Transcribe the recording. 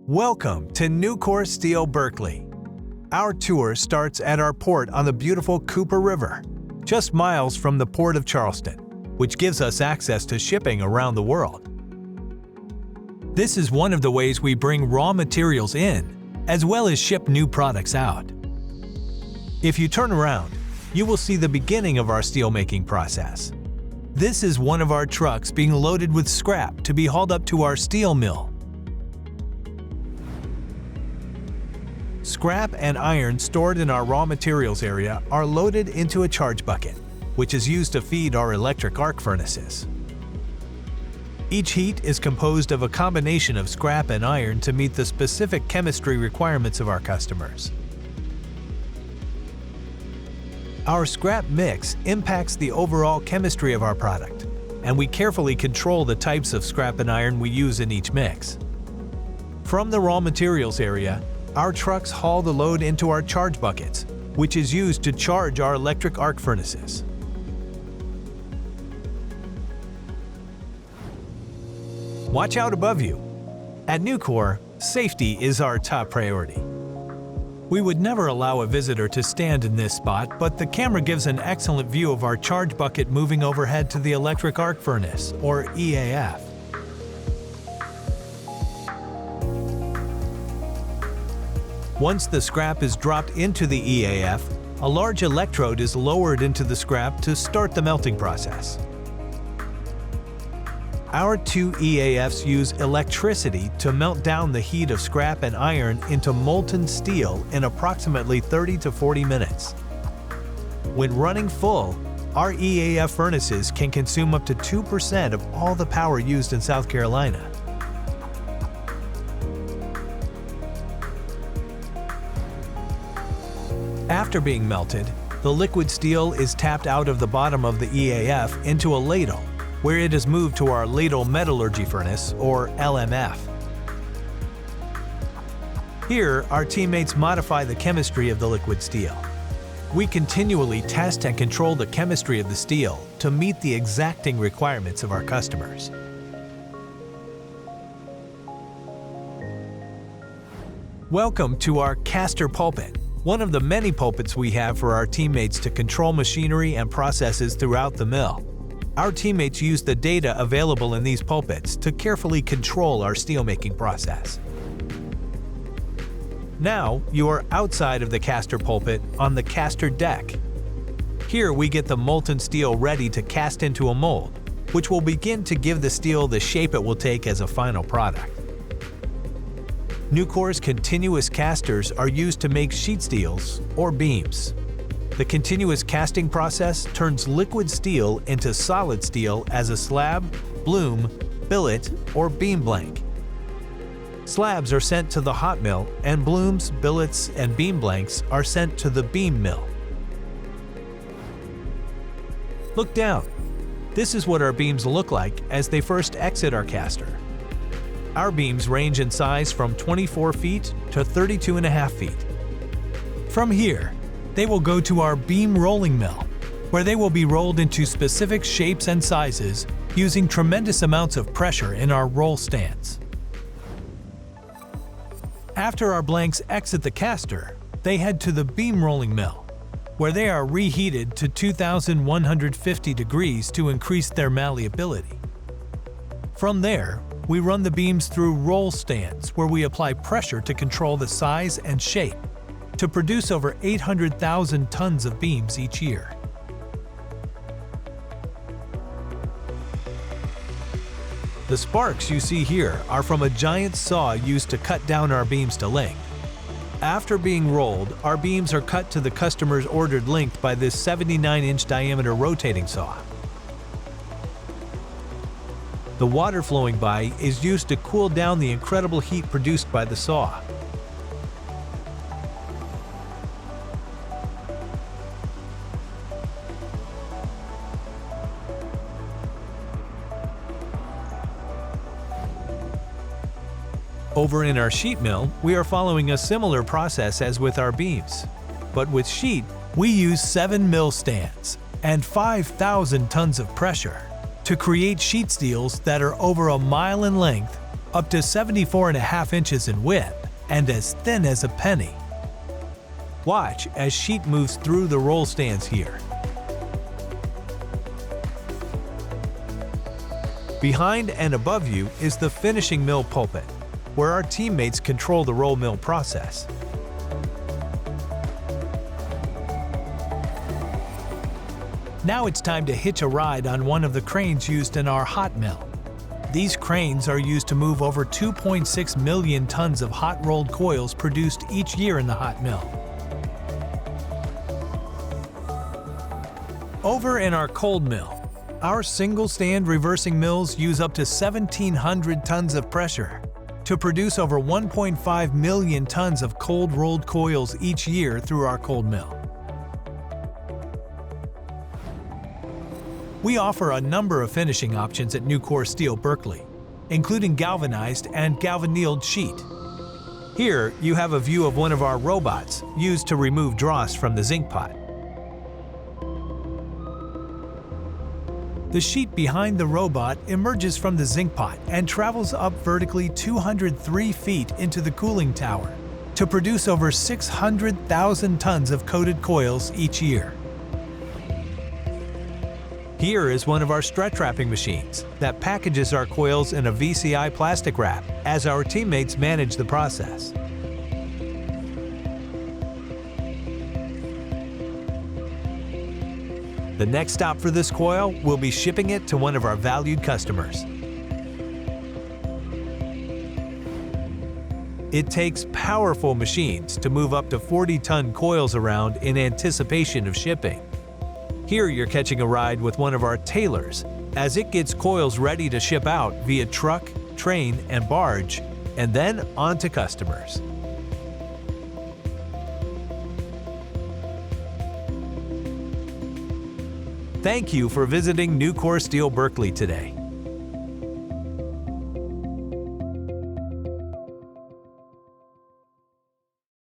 Welcome to Nucor Steel Berkeley. Our tour starts at our port on the beautiful Cooper River, just miles from the Port of Charleston, which gives us access to shipping around the world. This is one of the ways we bring raw materials in, as well as ship new products out. If you turn around, you will see the beginning of our steelmaking process. This is one of our trucks being loaded with scrap to be hauled up to our steel mill. Scrap and iron stored in our raw materials area are loaded into a charge bucket, which is used to feed our electric arc furnaces. Each heat is composed of a combination of scrap and iron to meet the specific chemistry requirements of our customers. Our scrap mix impacts the overall chemistry of our product, and we carefully control the types of scrap and iron we use in each mix. From the raw materials area, our trucks haul the load into our charge buckets, which is used to charge our electric arc furnaces. Watch out above you. At Nucor, safety is our top priority. We would never allow a visitor to stand in this spot, but the camera gives an excellent view of our charge bucket moving overhead to the electric arc furnace, or EAF. Once the scrap is dropped into the EAF, a large electrode is lowered into the scrap to start the melting process. Our two EAFs use electricity to melt down the heat of scrap and iron into molten steel in approximately 30 to 40 minutes. When running full, our EAF furnaces can consume up to 2% of all the power used in South Carolina. After being melted, the liquid steel is tapped out of the bottom of the EAF into a ladle, where it is moved to our ladle metallurgy furnace, or LMF. Here, our teammates modify the chemistry of the liquid steel. We continually test and control the chemistry of the steel to meet the exacting requirements of our customers. Welcome to our caster pulpit, one of the many pulpits we have for our teammates to control machinery and processes throughout the mill. Our teammates use the data available in these pulpits to carefully control our steelmaking process. Now, you are outside of the caster pulpit on the caster deck. Here we get the molten steel ready to cast into a mold, which will begin to give the steel the shape it will take as a final product. Nucor's continuous casters are used to make sheet steels, or beams. The continuous casting process turns liquid steel into solid steel as a slab, bloom, billet, or beam blank. Slabs are sent to the hot mill, and blooms, billets, and beam blanks are sent to the beam mill. Look down. This is what our beams look like as they first exit our caster. Our beams range in size from 24 feet to 32.5 feet. From here, they will go to our beam rolling mill, where they will be rolled into specific shapes and sizes using tremendous amounts of pressure in our roll stands. After our blanks exit the caster, they head to the beam rolling mill, where they are reheated to 2,150 degrees to increase their malleability. From there, we run the beams through roll stands where we apply pressure to control the size and shape to produce over 800,000 tons of beams each year. The sparks you see here are from a giant saw used to cut down our beams to length. After being rolled, our beams are cut to the customer's ordered length by this 79-inch diameter rotating saw. The water flowing by is used to cool down the incredible heat produced by the saw. Over in our sheet mill, we are following a similar process as with our beams. But with sheet, we use 7 mill stands and 5,000 tons of pressure to create sheet steels that are over a mile in length up to 74.5 inches in width and as thin as a penny. Watch as sheet moves through the roll stands here. Behind and above you is the finishing mill pulpit, where our teammates control the roll mill process. Now it's time to hitch a ride on one of the cranes used in our hot mill. These cranes are used to move over 2.6 million tons of hot-rolled coils produced each year in the hot mill. Over in our cold mill, our single-stand reversing mills use up to 1,700 tons of pressure to produce over 1.5 million tons of cold-rolled coils each year through our cold mill. We offer a number of finishing options at Nucor Steel Berkeley, including galvanized and galvannealed sheet. Here, you have a view of one of our robots used to remove dross from the zinc pot. The sheet behind the robot emerges from the zinc pot and travels up vertically 203 feet into the cooling tower to produce over 600,000 tons of coated coils each year. Here is one of our stretch wrapping machines that packages our coils in a VCI plastic wrap as our teammates manage the process. The next stop for this coil will be shipping it to one of our valued customers. It takes powerful machines to move up to 40-ton coils around in anticipation of shipping. Here you're catching a ride with one of our tailors as it gets coils ready to ship out via truck, train, and barge, and then on to customers. Thank you for visiting Nucor Steel Berkeley today.